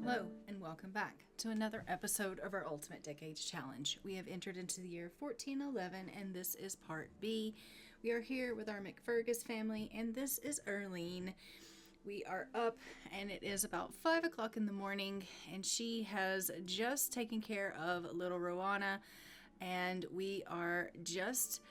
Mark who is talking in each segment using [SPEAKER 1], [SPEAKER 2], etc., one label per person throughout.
[SPEAKER 1] Hello and welcome back to another episode of our Ultimate Decades Challenge. We have entered into the year 1411 and this is part B. We are here with our McFergus family and this is Erlene. We are up and it is about 5 o'clock in the morning and she has just taken care of little Rowana and we are just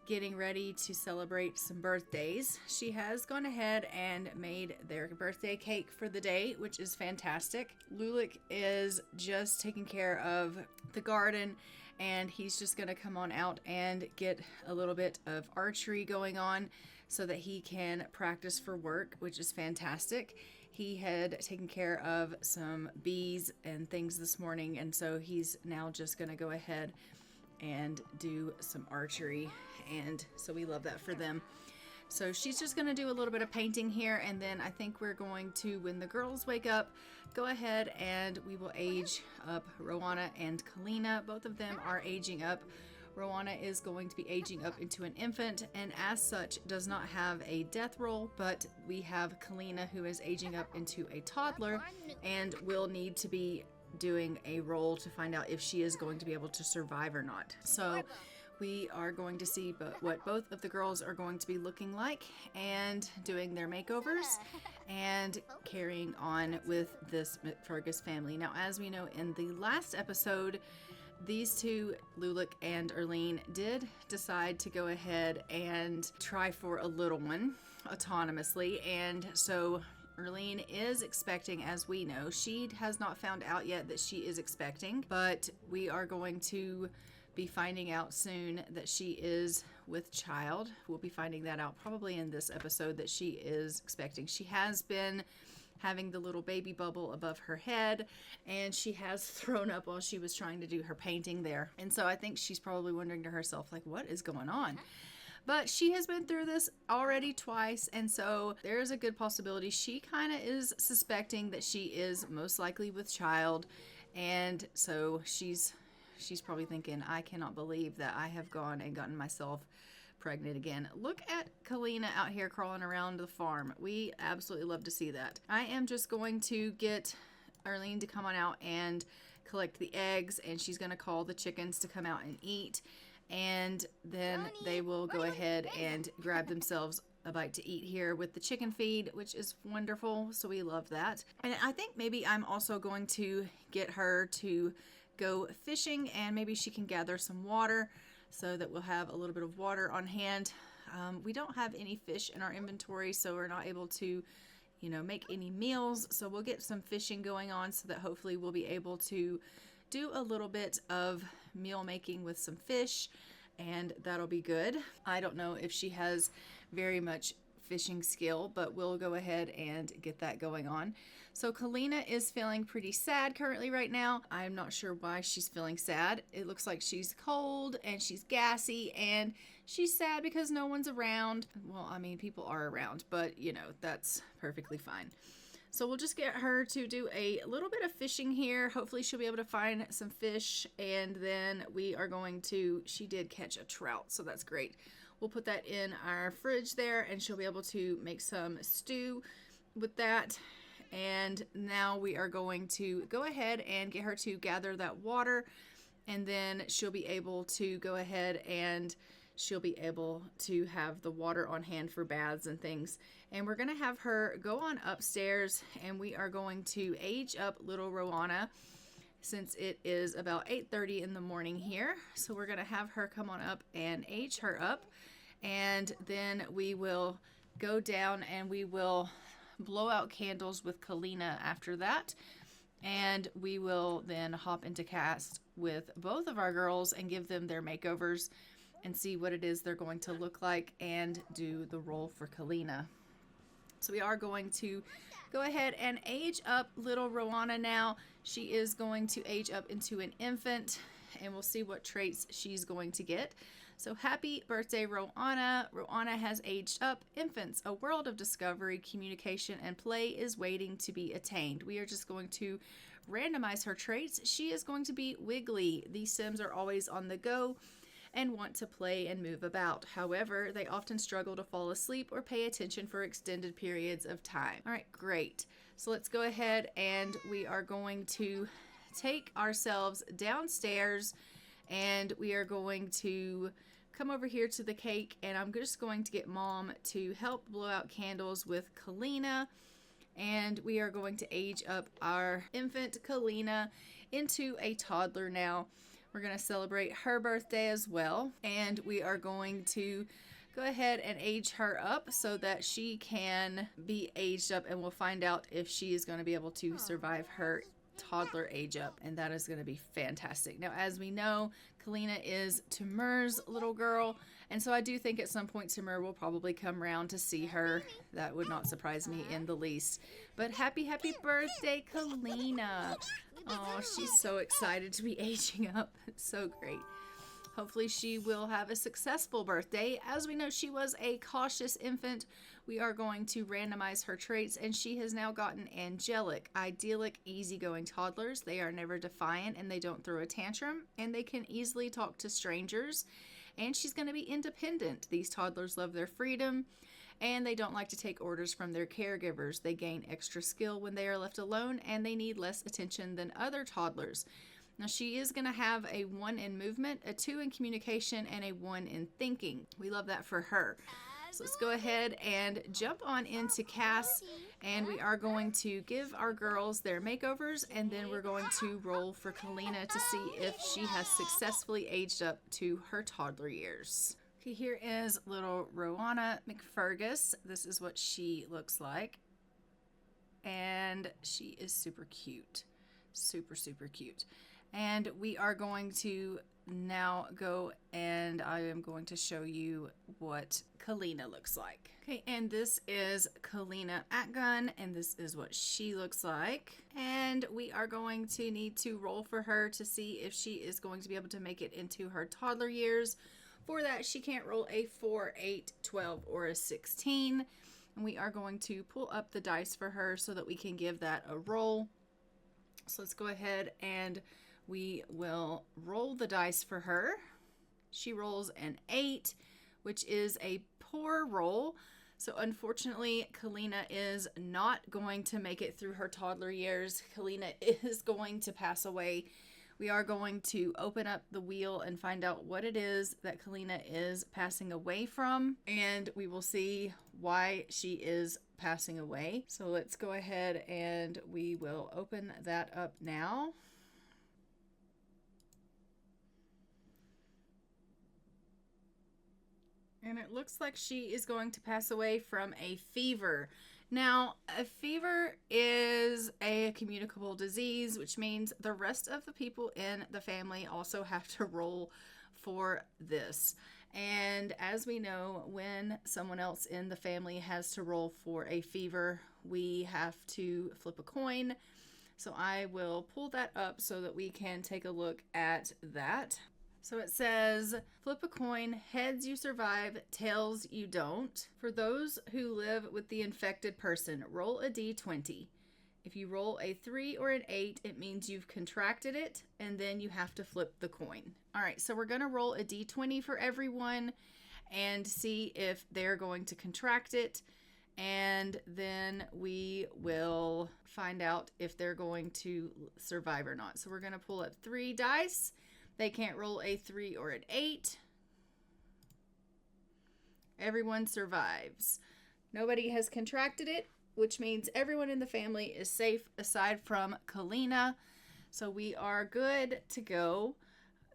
[SPEAKER 1] getting ready to celebrate some birthdays. She has gone ahead and made their birthday cake for the day, which is fantastic. Lulick is just taking care of the garden and he's just going to come on out and get a little bit of archery going on so that he can practice for work, which is fantastic. He had taken care of some bees and things this morning, and so he's now just going to go ahead and do some archery, and so we love that for them. So she's just going to do a little bit of painting here, and then I think we're going to, when the girls wake up, go ahead and we will age up Rowana and Kalina. Both of them are aging up. Rowana is going to be aging up into an infant and as such does not have a death roll, but we have Kalina who is aging up into a toddler and will need to be doing a roll to find out if she is going to be able to survive or not. So we are going to see what both of the girls are going to be looking like and doing their makeovers and carrying on with this McFergus family. Now, as we know in the last episode, these two, Lulick and Erlene, did decide to go ahead and try for a little one autonomously, and so Erlene is expecting, as we know. She has not found out yet that she is expecting, but we are going to be finding out soon that she is with child. We'll be finding that out probably in this episode that she is expecting. She has been having the little baby bubble above her head and she has thrown up while she was trying to do her painting there. And so I think she's probably wondering to herself, like, what is going on? But she has been through this already twice, and so there's a good possibility she kind of is suspecting that she is most likely with child, and so she's probably thinking, I cannot believe that I have gone and gotten myself pregnant again. Look at Kalina out here crawling around the farm. We absolutely love to see that. I am just going to get Erlene to come on out and collect the eggs, and she's going to call the chickens to come out and eat. And then they will go ahead and grab themselves a bite to eat here with the chicken feed, which is wonderful. So we love that. And I think maybe I'm also going to get her to go fishing and maybe she can gather some water so that we'll have a little bit of water on hand. We don't have any fish in our inventory, so we're not able to, make any meals. So we'll get some fishing going on so that hopefully we'll be able to do a little bit of meal making with some fish, and that'll be good. I don't know if she has very much fishing skill, but we'll go ahead and get that going on. So Kalina is feeling pretty sad currently right now. I'm not sure why she's feeling sad. It looks like she's cold and she's gassy and she's sad because no one's around. Well, I mean, people are around, but that's perfectly fine. So we'll just get her to do a little bit of fishing here. Hopefully she'll be able to find some fish, and then we are going to, she did catch a trout, so that's great. We'll put that in our fridge there, and she'll be able to make some stew with that. And now we are going to go ahead and get her to gather that water, and then she'll be able to go ahead and she'll be able to have the water on hand for baths and things. And we're going to have her go on upstairs and we are going to age up little Rowana since it is about 8:30 in the morning here. So we're going to have her come on up and age her up. And then we will go down and we will blow out candles with Kalina after that. And we will then hop into cast with both of our girls and give them their makeovers and see what it is they're going to look like and do the roll for Kalina. So we are going to go ahead and age up little Rowana now. She is going to age up into an infant and we'll see what traits she's going to get. So happy birthday, Rowana. Rowana has aged up. Infants, a world of discovery, communication, and play is waiting to be attained. We are just going to randomize her traits. She is going to be wiggly. These Sims are always on the go and want to play and move about. However, they often struggle to fall asleep or pay attention for extended periods of time. All right, great. So let's go ahead and we are going to take ourselves downstairs and we are going to come over here to the cake, and I'm just going to get Mom to help blow out candles with Kalina, and we are going to age up our infant Kalina into a toddler now. We're going to celebrate her birthday as well, and we are going to go ahead and age her up so that she can be aged up, and we'll find out if she is going to be able to survive her toddler age up, and that is going to be fantastic. Now, as we know, Kalina is Timur's little girl, and so I do think at some point Timur will probably come around to see her. That would not surprise me in the least. But happy birthday, Kalina. Oh, she's so excited to be aging up. It's so great. Hopefully she will have a successful birthday. As we know, she was a cautious infant. We are going to randomize her traits, and she has now gotten angelic, idyllic, easygoing toddlers. They are never defiant, and they don't throw a tantrum, and they can easily talk to strangers. And she's going to be independent. These toddlers love their freedom, and they don't like to take orders from their caregivers. They gain extra skill when they are left alone, and they need less attention than other toddlers. Now, she is going to have a 1 in movement, a 2 in communication, and a 1 in thinking. We love that for her. So let's go ahead and jump on into Cass, and we are going to give our girls their makeovers, and then we're going to roll for Kalina to see if she has successfully aged up to her toddler years. Okay, here is little Rowana McFergus. This is what she looks like, and she is super cute. Super cute. And we are going to now go, and I am going to show you what Kalina looks like. Okay, and this is Kalina Atgun, and this is what she looks like. And we are going to need to roll for her to see if she is going to be able to make it into her toddler years. For that, she can't roll a 4, 8, 12, or a 16. And we are going to pull up the dice for her so that we can give that a roll. So let's go ahead and we will roll the dice for her. She rolls an 8, which is a poor roll. So unfortunately, Kalina is not going to make it through her toddler years. Kalina is going to pass away. We are going to open up the wheel and find out what it is that Kalina is passing away from, and we will see why she is passing away. So let's go ahead and we will open that up now. And it looks like she is going to pass away from a fever. Now, a fever is a communicable disease, which means the rest of the people in the family also have to roll for this. And as we know, when someone else in the family has to roll for a fever, we have to flip a coin. So I will pull that up so that we can take a look at that. So it says, flip a coin, heads you survive, tails you don't. For those who live with the infected person, roll a d20. If you roll a 3 or an 8, it means you've contracted it, and then you have to flip the coin. All right, so we're going to roll a d20 for everyone and see if they're going to contract it, and then we will find out if they're going to survive or not. So we're going to pull up 3 dice. They can't roll a 3 or an 8. Everyone survives. Nobody has contracted it, which means everyone in the family is safe aside from Kalina. So we are good to go.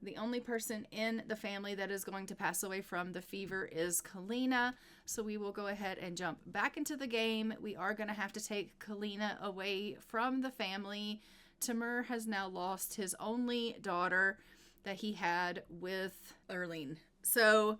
[SPEAKER 1] The only person in the family that is going to pass away from the fever is Kalina. So we will go ahead and jump back into the game. We are going to have to take Kalina away from the family. Timur has now lost his only daughter that he had with Erling. So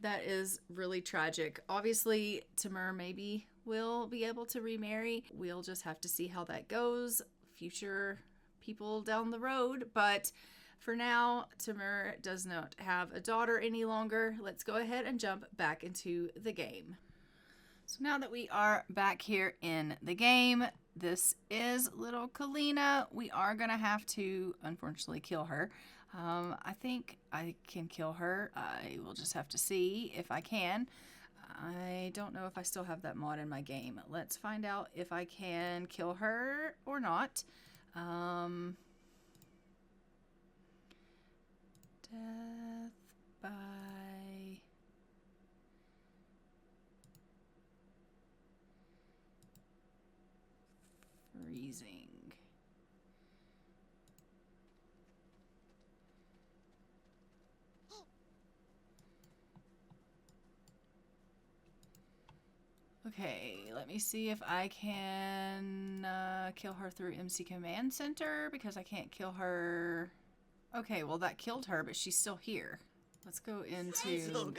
[SPEAKER 1] that is really tragic. Obviously, Timur maybe will be able to remarry. We'll just have to see how that goes. Future people down the road. But for now, Timur does not have a daughter any longer. Let's go ahead and jump back into the game. So now that we are back here in the game, this is little Kalina. We are going to have to, unfortunately, kill her. I think I can kill her. I will just have to see if I can. I don't know if I still have that mod in my game. Let's find out if I can kill her or not. Death by freezing. Okay, let me see if I can kill her through MC Command Center, because I can't kill her. Okay, well that killed her, but she's still here. Let's go into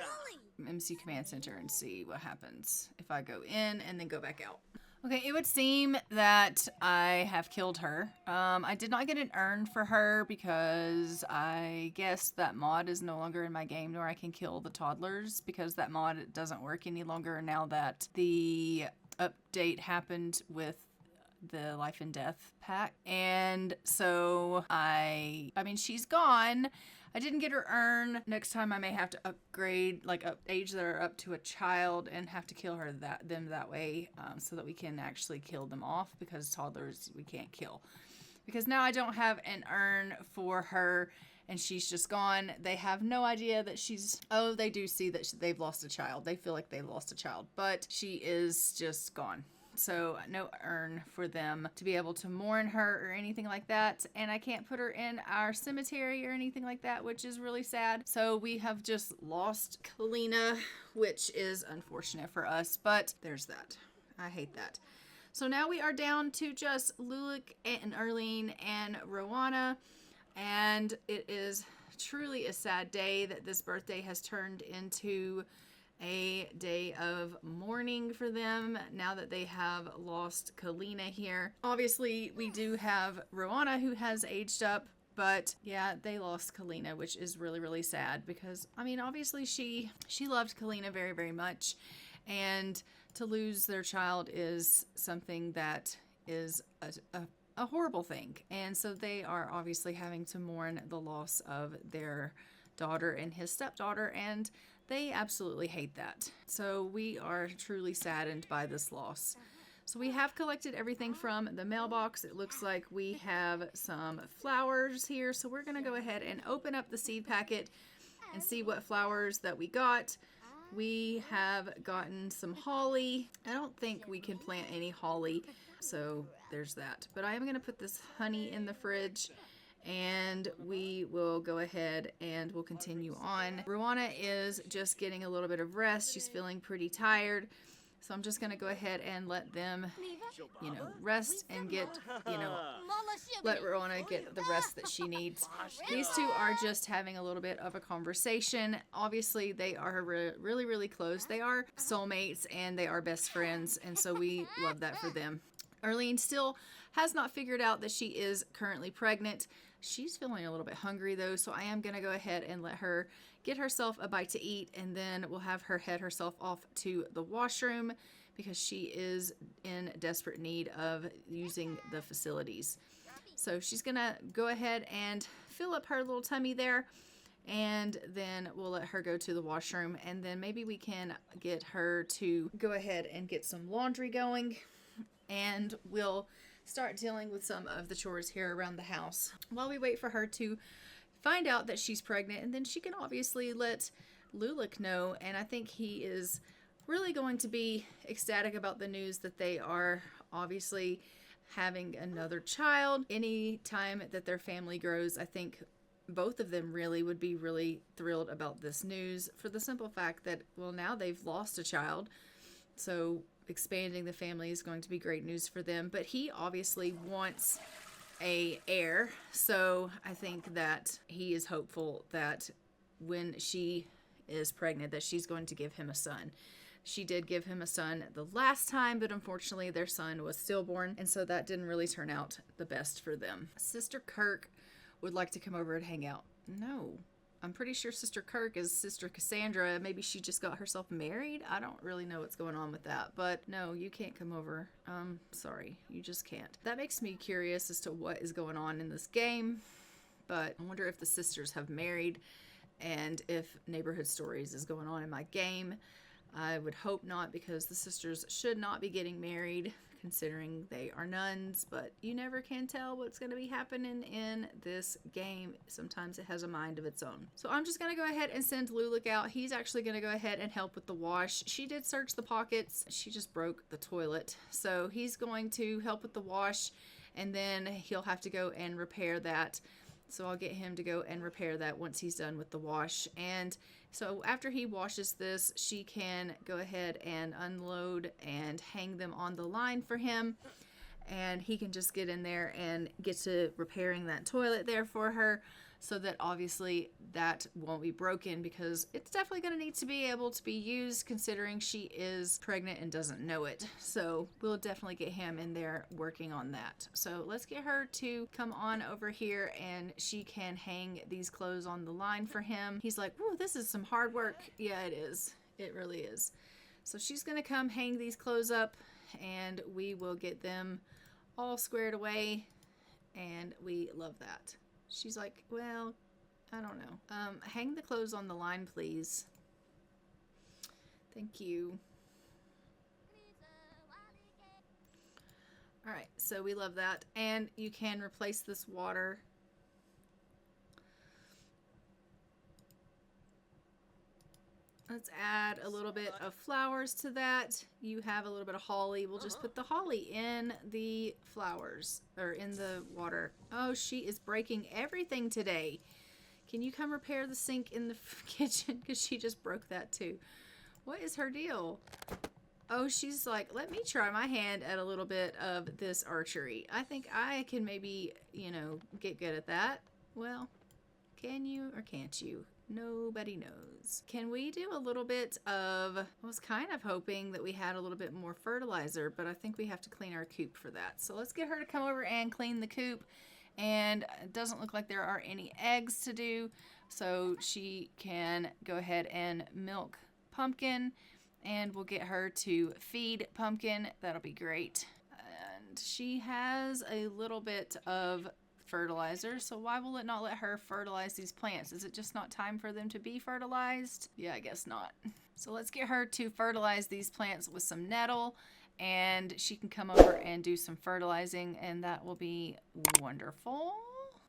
[SPEAKER 1] MC Command Center and see what happens if I go in and then go back out. Okay, it would seem that I have killed her. I did not get an urn for her because I guess that mod is no longer in my game where I can kill the toddlers, because that mod doesn't work any longer now that the update happened with the life and death pack. And so I mean, she's gone. I didn't get her urn. Next time I may have to upgrade, like age that are up to a child, and have to kill them that way, so that we can actually kill them off, because toddlers we can't kill. Because now I don't have an urn for her, and she's just gone. They have no idea that she's, oh, they do see that they've lost a child. They feel like they've lost a child, but she is just gone. So no urn for them to be able to mourn her or anything like that. And I can't put her in our cemetery or anything like that, which is really sad. So we have just lost Kalina, which is unfortunate for us, but there's that. I hate that. So now we are down to just Lulic and Erlene and Rowana. And it is truly a sad day that this birthday has turned into a day of mourning for them now that they have lost Kalina here. Obviously, we do have Rowana who has aged up, but yeah, they lost Kalina, which is really, really sad, because I mean, obviously she loved Kalina very, very much, and to lose their child is something that is a horrible thing. And so they are obviously having to mourn the loss of their daughter and his stepdaughter, and they absolutely hate that. So we are truly saddened by this loss. So we have collected everything from the mailbox. It looks like we have some flowers here. So we're gonna go ahead and open up the seed packet and see what flowers that we got. We have gotten some holly. I don't think we can plant any holly, so there's that. But I am gonna put this honey in the fridge, and we will go ahead and we'll continue on. Rowana is just getting a little bit of rest. She's feeling pretty tired. So I'm just going to go ahead and let them, rest and get, let Rowana get the rest that she needs. These two are just having a little bit of a conversation. Obviously, they are really, really close. They are soulmates and they are best friends. And so we love that for them. Erlene still has not figured out that she is currently pregnant. She's feeling a little bit hungry though, so I am going to go ahead and let her get herself a bite to eat, and then we'll have her head herself off to the washroom because she is in desperate need of using the facilities. So she's going to go ahead and fill up her little tummy there, and then we'll let her go to the washroom, and then maybe we can get her to go ahead and get some laundry going, and we'll start dealing with some of the chores here around the house while we wait for her to find out that she's pregnant, and then she can obviously let Lulic know. And I think he is really going to be ecstatic about the news that they are obviously having another child. Any time that their family grows, I think both of them really would be really thrilled about this news, for the simple fact that, well, now they've lost a child, so expanding the family is going to be great news for them. But he obviously wants a heir, so I think that he is hopeful that when she is pregnant that she's going to give him a son. She did give him a son the last time, but unfortunately their son was stillborn, and so that didn't really turn out the best for them. Sister Kirk would like to come over and hang out. No, I'm pretty sure Sister Kirk is Sister Cassandra. Maybe she just got herself married. I don't really know what's going on with that. But no, you can't come over. Sorry, you just can't. That makes me curious as to what is going on in this game. But I wonder if the sisters have married and if Neighborhood Stories is going on in my game. I would hope not, because the sisters should not be getting married, considering they are nuns, but you never can tell what's going to be happening in this game. Sometimes it has a mind of its own. So I'm just going to go ahead and send Lulic out. He's actually going to go ahead and help with the wash. She did search the pockets. She just broke the toilet. So he's going to help with the wash, and then he'll have to go and repair that. So I'll get him to go and repair that once he's done with the wash. And so after he washes this, she can go ahead and unload and hang them on the line for him. And he can just get in there and get to repairing that toilet there for her, so that obviously that won't be broken, because it's definitely going to need to be able to be used, considering she is pregnant and doesn't know it. So we'll definitely get him in there working on that. So let's get her to come on over here, and she can hang these clothes on the line for him. He's like, "Ooh, this is some hard work." Yeah, it is. It really is. So she's going to come hang these clothes up, and we will get them all squared away, and we love that. She's like, "Well, I don't know. Hang the clothes on the line, please. Thank you." All right, so we love that. And you can replace this water. Let's add a little bit of flowers to that. You have a little bit of holly. We'll just put the holly in the flowers, or in the water. Oh, she is breaking everything today. Can you come repair the sink in the kitchen? Because she just broke that too. What is her deal? Oh, she's like, "Let me try my hand at a little bit of this archery. I think I can maybe, you know, get good at that." Well, can you or can't you? Nobody knows. Can we do a little bit of, I was kind of hoping that we had a little bit more fertilizer, but I think we have to clean our coop for that. So let's get her to come over and clean the coop. And it doesn't look like there are any eggs to do, so she can go ahead and milk Pumpkin, and we'll get her to feed Pumpkin. That'll be great. And she has a little bit of fertilizer, so why will it not let her fertilize these plants? Is it just not time for them to be fertilized? Yeah, I guess not. So let's get her to fertilize these plants with some nettle, and she can come over and do some fertilizing, and that will be wonderful.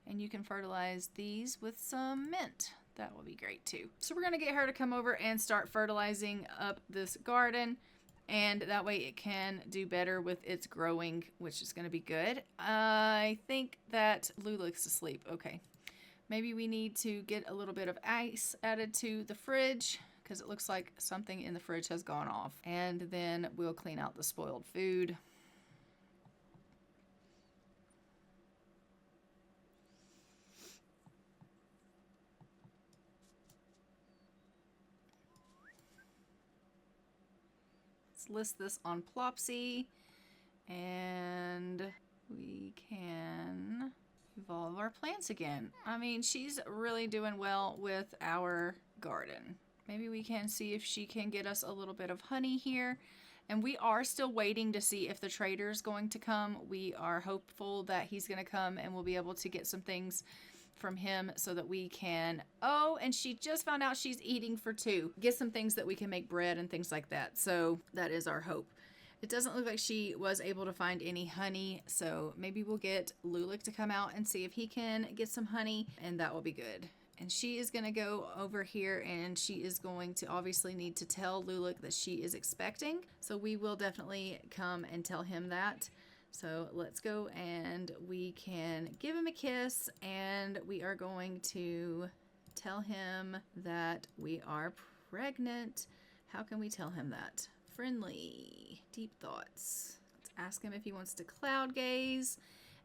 [SPEAKER 1] And you can fertilize these with some mint. That will be great too. So we're going to get her to come over and start fertilizing up this garden, and that way it can do better with its growing, which is going to be good. I think that Lulic's asleep. Okay. Maybe we need to get a little bit of ice added to the fridge, because it looks like something in the fridge has gone off. And then we'll clean out the spoiled food. List this on Plopsy, and we can evolve our plants again. I mean, she's really doing well with our garden. Maybe we can see if she can get us a little bit of honey here. And we are still waiting to see if the trader's going to come. We are hopeful that he's going to come, and we'll be able to get some things from him so that we can, oh, and she just found out she's eating for 2. Get some things that we can make bread and things like that. So that is our hope. It doesn't look like she was able to find any honey, so maybe we'll get Lulic to come out and see if he can get some honey, and that will be good. And she is going to go over here, and she is going to obviously need to tell Lulic that she is expecting. So we will definitely come and tell him that. So let's go, and we can give him a kiss, and we are going to tell him that we are pregnant. How can we tell him that? Friendly, deep thoughts. Let's ask him if he wants to cloud gaze,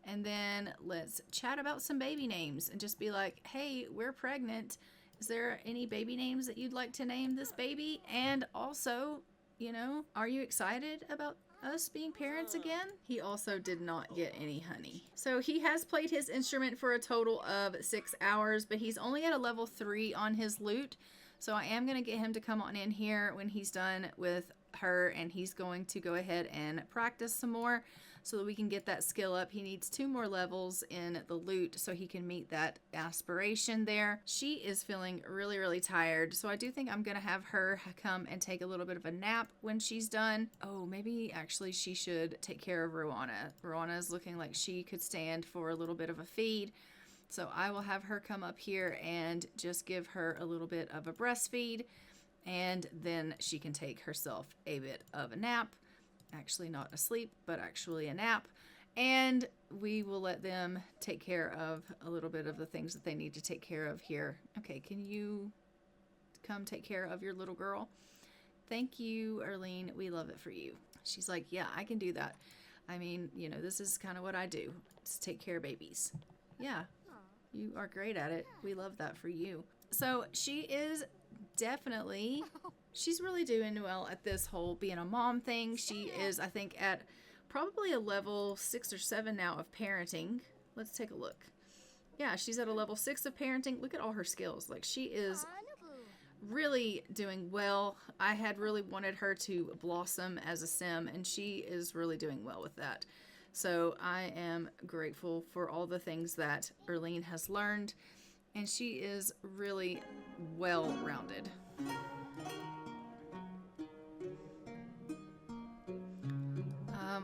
[SPEAKER 1] and then let's chat about some baby names and just be like, "Hey, we're pregnant. Is there any baby names that you'd like to name this baby? And also, you know, are you excited about us being parents again?" He also did not get any honey. So he has played his instrument for a total of 6 hours, but he's only at a level 3 on his lute. So I am going to get him to come on in here when he's done with her, and he's going to go ahead and practice some more. so that we can get that skill up. He needs 2 more levels in the loot so he can meet that aspiration there. She is feeling really, really tired, so I do think I'm gonna have her come and take a little bit of a nap when she's done. Oh, maybe actually she should take care of Rowana. Rowana is looking like she could stand for a little bit of a feed. So I will have her come up here and just give her a little bit of a breastfeed, and then she can take herself a bit of a nap. Actually not a sleep, but actually a nap. And we will let them take care of a little bit of the things that they need to take care of here. Okay, can you come take care of your little girl? Thank you, Arlene. We love it for you. She's like, yeah, I can do that. I mean, you know, this is kind of what I do. Just take care of babies. Yeah. You are great at it. We love that for you. So she is definitely, she's really doing well at this whole being a mom thing. She is, I think, at probably a level 6 or 7 now of parenting. Let's take a look. Yeah, she's at a level 6 of parenting. Look at all her skills. Like, she is really doing well. I had really wanted her to blossom as a sim, and she is really doing well with that. So I am grateful for all the things that Arlene has learned, and she is really well-rounded.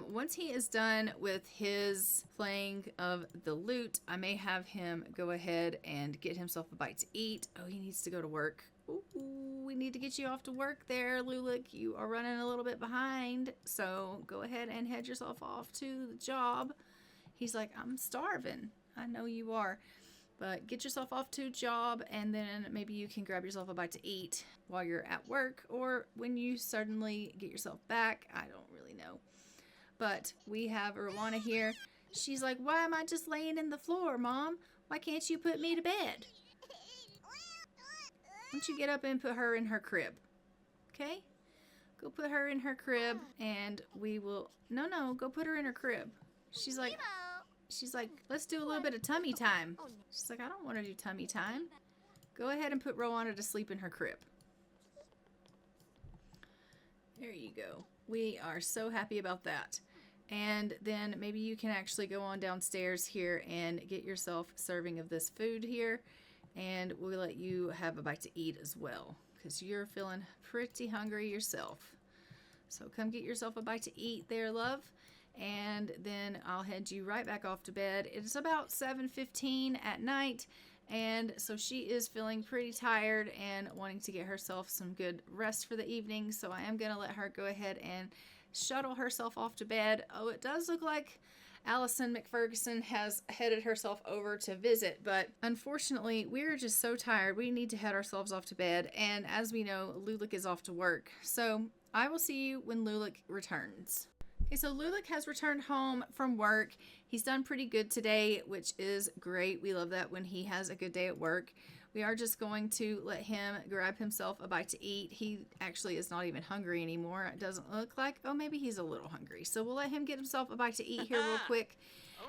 [SPEAKER 1] Once he is done with his playing of the loot, I may have him go ahead and get himself a bite to eat. Oh, he needs to go to work. Ooh, we need to get you off to work there, Lulik. You are running a little bit behind, so go ahead and head yourself off to the job. He's like, I'm starving. I know you are, but get yourself off to a job, and then maybe you can grab yourself a bite to eat while you're at work, or when you suddenly get yourself back. I don't really know. But we have Rowana here. She's like, why am I just laying in the floor, Mom? Why can't you put me to bed? Why don't you get up and put her in her crib? Okay? Go put her in her crib, and we will... No, go put her in her crib. She's like, let's do a little bit of tummy time. She's like, I don't want to do tummy time. Go ahead and put Rowana to sleep in her crib. There you go. We are so happy about that. And then maybe you can actually go on downstairs here and get yourself a serving of this food here. And we'll let you have a bite to eat as well, because you're feeling pretty hungry yourself. So come get yourself a bite to eat there, love. And then I'll head you right back off to bed. It's about 7:15 at night. And so she is feeling pretty tired and wanting to get herself some good rest for the evening. So I am going to let her go ahead and shuttle herself off to bed. Oh, it does look like Allison McFerguson has headed herself over to visit, but unfortunately, we're just so tired. We need to head ourselves off to bed, and as we know, Lulik is off to work. So I will see you when Lulik returns. Okay, so Lulik has returned home from work. He's done pretty good today, which is great. We love that when he has a good day at work. We are just going to let him grab himself a bite to eat. He actually is not even hungry anymore. It doesn't look like. Oh, maybe he's a little hungry. So we'll let him get himself a bite to eat here real quick.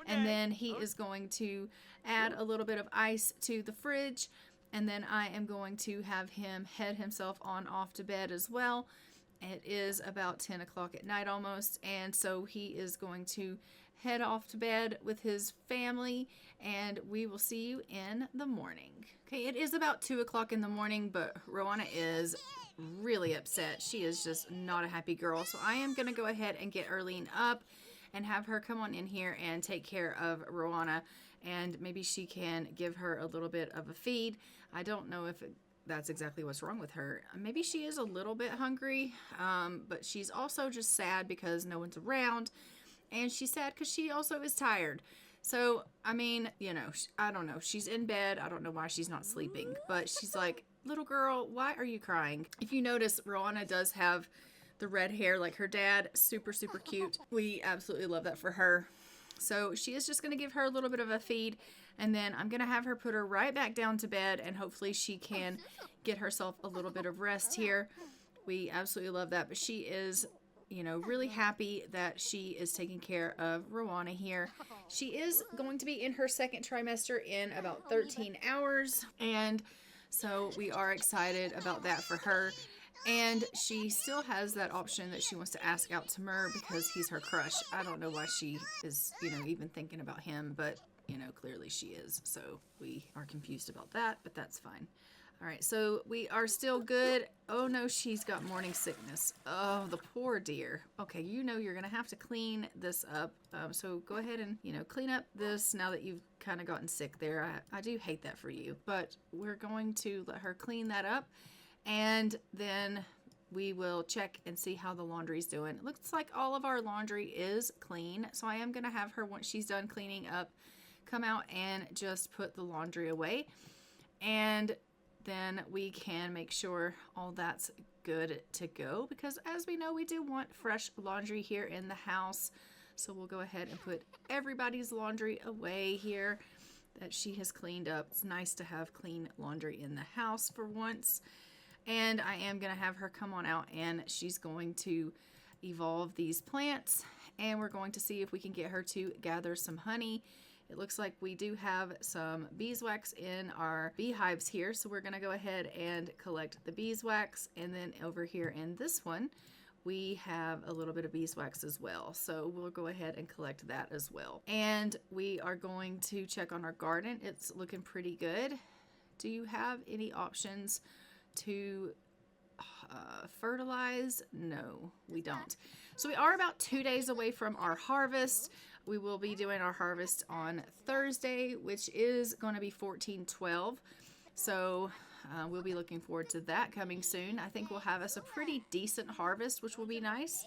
[SPEAKER 1] And then he is going to add a little bit of ice to the fridge. And then I am going to have him head himself on off to bed as well. It is about 10 o'clock at night almost. And so he is going to head off to bed with his family, and we will see you in the morning. Okay, it is about 2 o'clock in the morning, but Rowana is really upset. She is just not a happy girl. So I am going to go ahead and get Arlene up and have her come on in here and take care of Rowana, and maybe she can give her a little bit of a feed. I don't know if that's exactly what's wrong with her. Maybe she is a little bit hungry, but she's also just sad because no one's around. And she's sad because she also is tired. So, I mean, you know, I don't know. She's in bed. I don't know why she's not sleeping. But she's like, little girl, why are you crying? If you notice, Rowana does have the red hair like her dad. Super, super cute. We absolutely love that for her. So she is just going to give her a little bit of a feed. And then I'm going to have her put her right back down to bed. And hopefully she can get herself a little bit of rest here. We absolutely love that. But she is... you know, really happy that she is taking care of Rowana here. She is going to be in her second trimester in about 13 hours. And so we are excited about that for her. And she still has that option that she wants to ask out to Mur because he's her crush. I don't know why she is, even thinking about him, but, clearly she is. So we are confused about that, but that's fine. All right, so we are still good. Oh no, she's got morning sickness. Oh, the poor dear. Okay, you're gonna have to clean this up. So go ahead and, clean up this now that you've kind of gotten sick there. I do hate that for you, but we're going to let her clean that up. And then we will check and see how the laundry's doing. It looks like all of our laundry is clean. So I am going to have her, once she's done cleaning up, come out and just put the laundry away. And then we can make sure all that's good to go. Because as we know, we do want fresh laundry here in the house. So we'll go ahead and put everybody's laundry away here that she has cleaned up. It's nice to have clean laundry in the house for once. And I am going to have her come on out and she's going to evolve these plants. And we're going to see if we can get her to gather some honey. It looks like we do have some beeswax in our beehives here. So we're going to go ahead and collect the beeswax. And then over here in this one, we have a little bit of beeswax as well. So we'll go ahead and collect that as well. And we are going to check on our garden. It's looking pretty good. Do you have any options to fertilize? No, we don't. So we are about 2 days away from our harvest. We will be doing our harvest on Thursday, which is going to be 14/12. So we'll be looking forward to that coming soon. I think we'll have us a pretty decent harvest, which will be nice.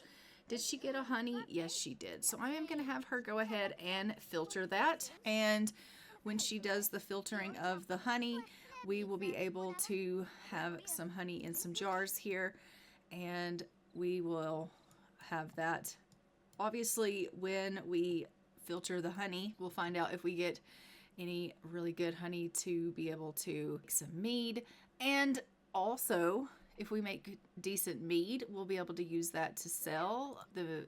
[SPEAKER 1] Did she get a honey? Yes, she did. So I am going to have her go ahead and filter that. And when she does the filtering of the honey, we will be able to have some honey in some jars here, and we will have that. Obviously, when we filter the honey, we'll find out if we get any really good honey to be able to make some mead. And also, if we make decent mead, we'll be able to use that to sell the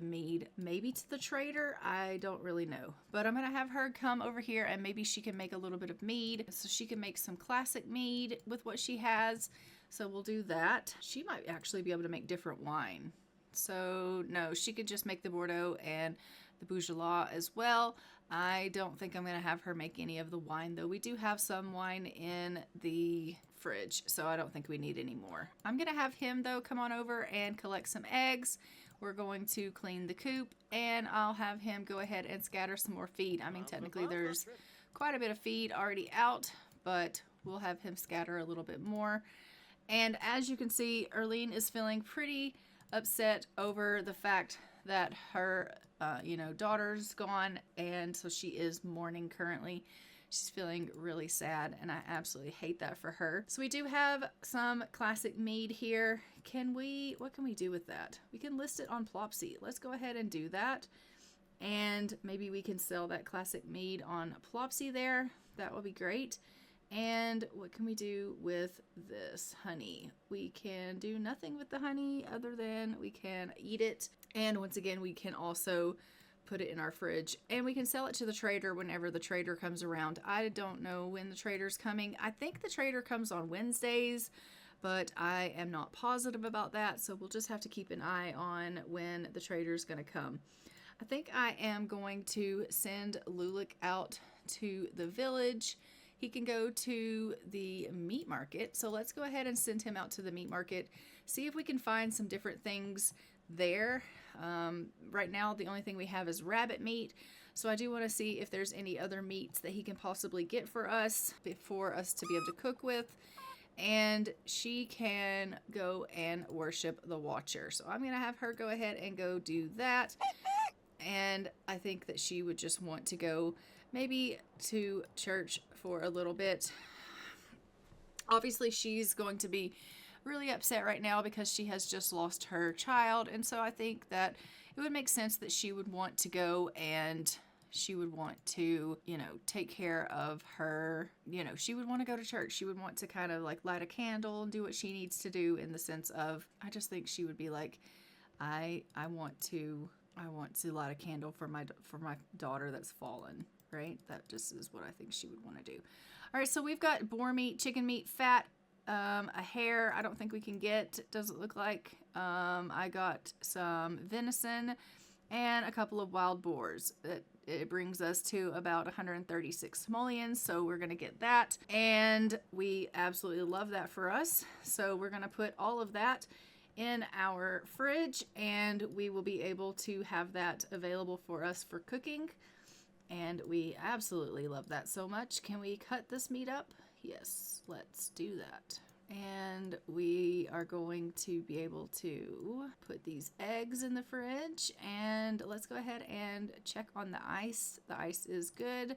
[SPEAKER 1] mead, maybe to the trader. I don't really know, but I'm going to have her come over here and maybe she can make a little bit of mead so she can make some classic mead with what she has. So we'll do that. She might actually be able to make different wine. So no, she could just make the Bordeaux and the Beaujolais as well. I don't think I'm going to have her make any of the wine, though. We do have some wine in the fridge, so I don't think we need any more. I'm going to have him, though, come on over and collect some eggs. We're going to clean the coop, and I'll have him go ahead and scatter some more feed. I mean, technically, there's quite a bit of feed already out, but we'll have him scatter a little bit more. And as you can see, Erlene is feeling pretty upset over the fact that her daughter's gone, and so she is mourning currently. She's feeling really sad, and I absolutely hate that for her. So we do have some classic mead here. What can we do with that? We can list it on Plopsy. Let's go ahead and do that, and maybe we can sell that classic mead on Plopsy there. That will be great. And what can we do with this honey? We can do nothing with the honey other than we can eat it. And once again, we can also put it in our fridge, and we can sell it to the trader whenever the trader comes around. I don't know when the trader's coming. I think the trader comes on Wednesdays, but I am not positive about that. So we'll just have to keep an eye on when the trader's going to come. I think I am going to send Lulik out to the village. He can go to the meat market. So let's go ahead and send him out to the meat market. See if we can find some different things there. Right now, the only thing we have is rabbit meat. So I do want to see if there's any other meats that he can possibly get for us to be able to cook with. And she can go and worship the Watcher. So I'm going to have her go ahead and go do that. And I think that she would just want to go maybe to church for a little bit. Obviously, she's going to be really upset right now because she has just lost her child. And so I think that it would make sense that she would want to go and she would want to, take care of her, she would want to go to church. She would want to kind of like light a candle and do what she needs to do in the sense of, I just think she would be like, I want to light a candle for my daughter that's fallen, right? That just is what I think she would want to do. All right, so we've got boar meat, chicken meat, fat, a hare. I don't think we can get, doesn't look like. I got some venison and a couple of wild boars. It brings us to about 136 simoleons, so we're going to get that. And we absolutely love that for us. So we're going to put all of that in our fridge, and we will be able to have that available for us for cooking. And we absolutely love that so much. Can we cut this meat up? Yes, let's do that. And we are going to be able to put these eggs in the fridge, and let's go ahead and check on the ice. The ice is good.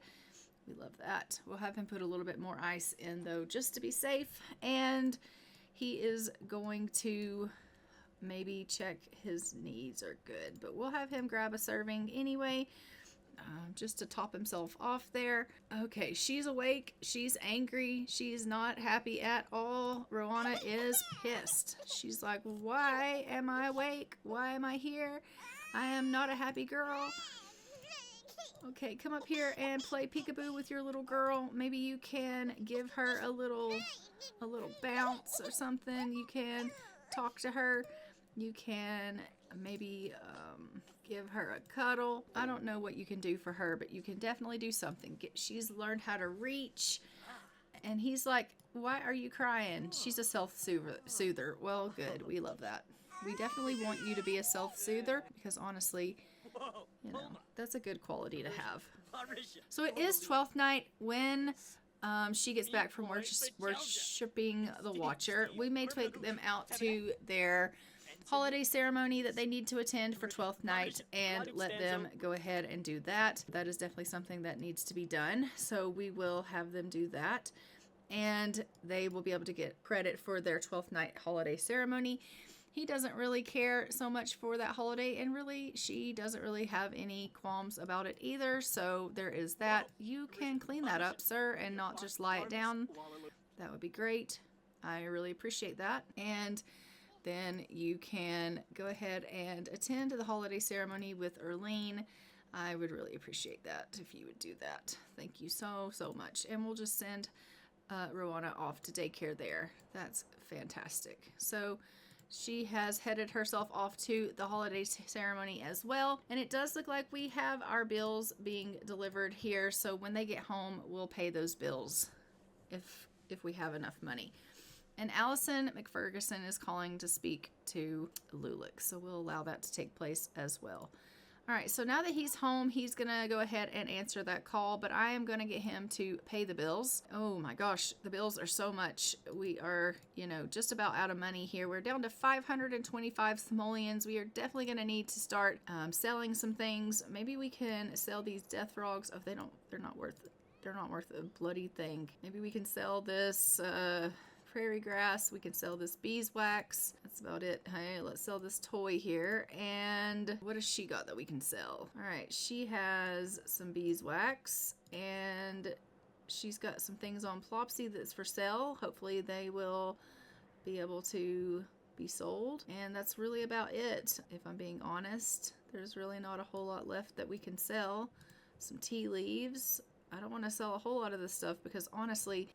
[SPEAKER 1] We love that. We'll have him put a little bit more ice in though, just to be safe. And he is going to maybe check his needs are good, but we'll have him grab a serving anyway. Just to top himself off there. Okay, she's awake. She's angry. She's not happy at all. Rowana is pissed. She's like, why am I awake? Why am I here? I am not a happy girl. Okay, come up here and play peekaboo with your little girl. Maybe you can give her a little bounce or something. You can talk to her. You can maybe give her a cuddle. I don't know what you can do for her, but you can definitely do something. She's learned how to reach. And he's like, why are you crying? She's a self-soother. Well, good. We love that. We definitely want you to be a self-soother because honestly, you know, that's a good quality to have. So it is 12th night when she gets back from worshiping the Watcher. We may take them out to their holiday ceremony that they need to attend for 12th night and let them go ahead and do that. That is definitely something that needs to be done. So we will have them do that, and they will be able to get credit for their 12th night holiday ceremony. He doesn't really care so much for that holiday, and really she doesn't really have any qualms about it either. So there is that. You can clean that up, sir, and not just lie it down. That would be great. I really appreciate that. And then you can go ahead and attend the holiday ceremony with Erlene. I would really appreciate that if you would do that. Thank you so much. And we'll just send Rowana off to daycare there. That's fantastic. So she has headed herself off to the holiday ceremony as well. And it does look like we have our bills being delivered here. So when they get home, we'll pay those bills if we have enough money. And Allison McFerguson is calling to speak to Lulick, so we'll allow that to take place as well. All right, so now that he's home, he's going to go ahead and answer that call, but I am going to get him to pay the bills. Oh my gosh, the bills are so much. We are, just about out of money here. We're down to 525 simoleons. We are definitely going to need to start selling some things. Maybe we can sell these death frogs. Oh, they're not worth a bloody thing. Maybe we can sell this prairie grass. We can sell this beeswax. That's about it. Hey, let's sell this toy here. And what has she got that we can sell? All right, she has some beeswax, and she's got some things on Plopsy that's for sale. Hopefully they will be able to be sold. And that's really about it. If I'm being honest, there's really not a whole lot left that we can sell. Some tea leaves. I don't want to sell a whole lot of this stuff because honestly,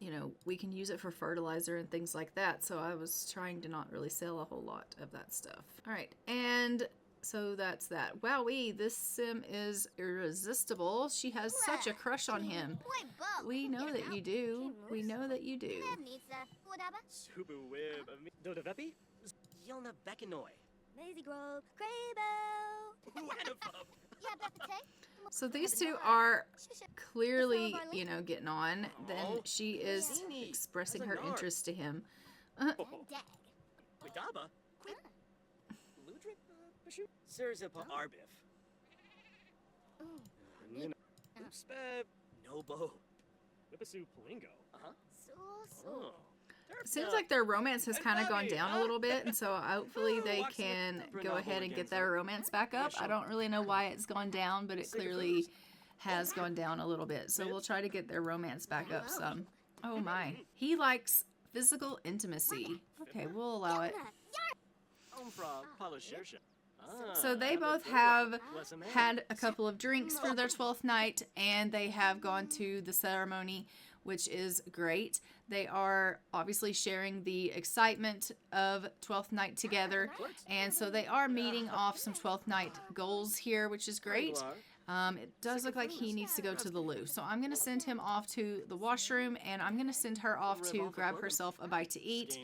[SPEAKER 1] we can use it for fertilizer and things like that. So I was trying to not really sell a whole lot of that stuff. All right. And so that's that. Wowee, this sim is irresistible. She has such a crush on him. We know that you do. We know that you do. So these two are clearly, getting on. Then she is expressing her interest to him. Seems like their romance has kind of gone down a little bit, and so hopefully they can go ahead and get their romance back up. I don't really know why it's gone down, but it clearly has gone down a little bit. So we'll try to get their romance back up some. Oh my. He likes physical intimacy. Okay, we'll allow it. So they both have had a couple of drinks for their 12th night, and they have gone to the ceremony, which is great. They are obviously sharing the excitement of 12th night together, and so they are meeting off some 12th night goals here, which is great. It does look like he needs to go to the loo, so I'm going to send him off to the washroom, and I'm going to send her off to grab herself a bite to eat.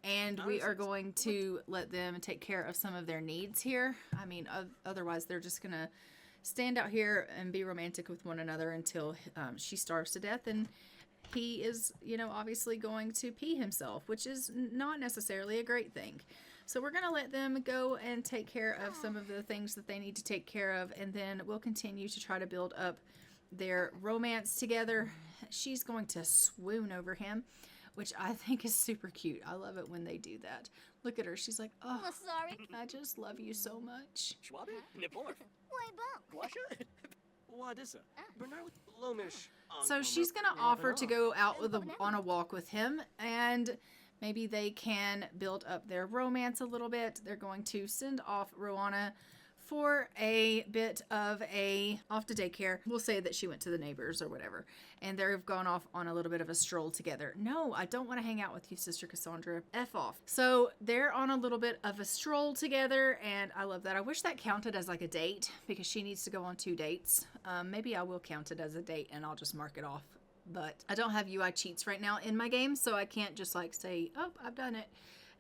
[SPEAKER 1] And we are going to let them take care of some of their needs here. I mean, otherwise they're just going to stand out here and be romantic with one another until she starves to death. And he is, you know, obviously going to pee himself, which is not necessarily a great thing. So we're going to let them go and take care of some of the things that they need to take care of. And then we'll continue to try to build up their romance together. She's going to swoon over him, which I think is super cute. I love it when they do that. Look at her. She's like, oh, I just love you so much. So she's going to offer to go out on a walk with him, and maybe they can build up their romance a little bit. They're going to send off Rowana for a bit of off to daycare. We'll say that she went to the neighbors or whatever, and they've gone off on a little bit of a stroll together. No, I don't want to hang out with you, Sister Cassandra. F off. So they're on a little bit of a stroll together, and I love that. I wish that counted as like a date, because she needs to go on 2 dates. Maybe I will count it as a date and I'll just mark it off. But I don't have UI cheats right now in my game, so I can't just like say, oh, I've done it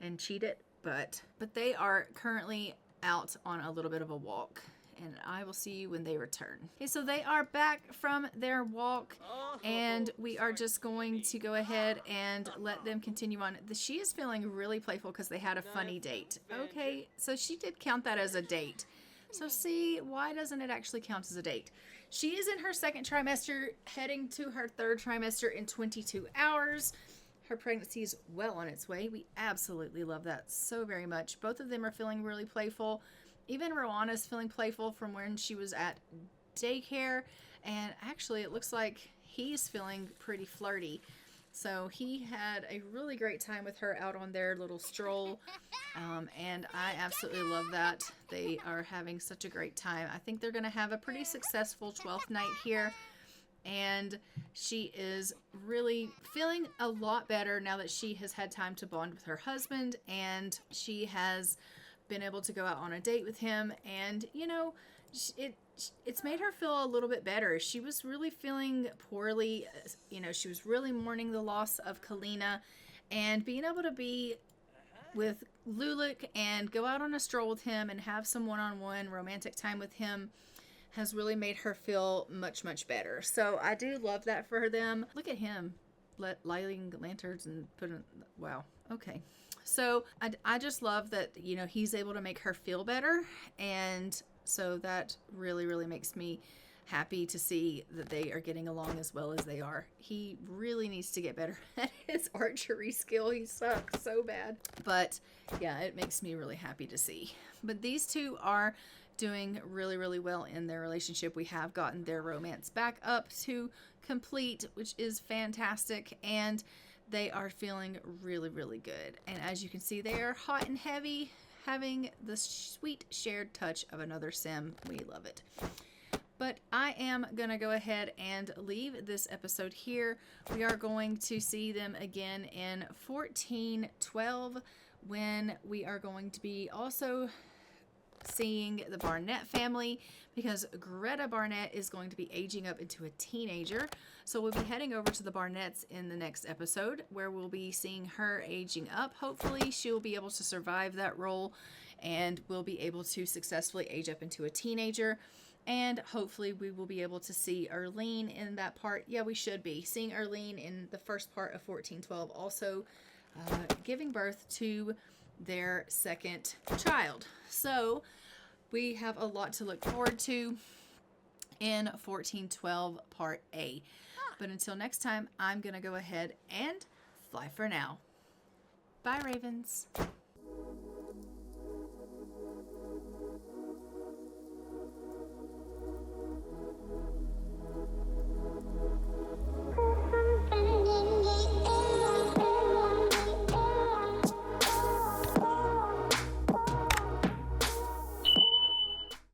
[SPEAKER 1] and cheat it. But they are currently out on a little bit of a walk, and I will see you when they return. Okay, so they are back from their walk, and we are just going to go ahead and let them continue on. She is feeling really playful because they had a funny date. Okay, so she did count that as a date. So see, why doesn't it actually count as a date? She is in her 2nd trimester, heading to her 3rd trimester in 22 hours. Her pregnancy is well on its way. We absolutely love that so very much. Both of them are feeling really playful. Even Rowanna's feeling playful from when she was at daycare. And actually, it looks like he's feeling pretty flirty. So he had a really great time with her out on their little stroll. And I absolutely love that. They are having such a great time. I think they're going to have a pretty successful 12th night here. And she is really feeling a lot better now that she has had time to bond with her husband, and she has been able to go out on a date with him. And, you know, it's made her feel a little bit better. She was really feeling poorly. You know, she was really mourning the loss of Kalina, and being able to be with Lulik and go out on a stroll with him and have some one-on-one romantic time with him has really made her feel much, much better. So I do love that for them. Look at him lighting lanterns and putting, wow. Okay. So I just love that, you know, he's able to make her feel better. And so that really, really makes me happy to see that they are getting along as well as they are. He really needs to get better at his archery skill. He sucks so bad. But yeah, it makes me really happy to see. But these two are doing really, really well in their relationship. We have gotten their romance back up to complete, which is fantastic, and they are feeling really, really good. And as you can see, they are hot and heavy, having the sweet shared touch of another sim. We love it. But I am going to go ahead and leave this episode here. We are going to see them again in 1412, when we are going to be also seeing the Barnett family, because Greta Barnett is going to be aging up into a teenager. So we'll be heading over to the Barnetts in the next episode, where we'll be seeing her aging up. Hopefully she'll be able to survive that role, and we'll be able to successfully age up into a teenager. And hopefully we will be able to see Erlene in that part. Yeah, we should be seeing Erlene in the first part of 1412, also giving birth to their 2nd child. So we have a lot to look forward to in 1412 Part A. But until next time, I'm going to go ahead and fly for now. Bye, Ravens.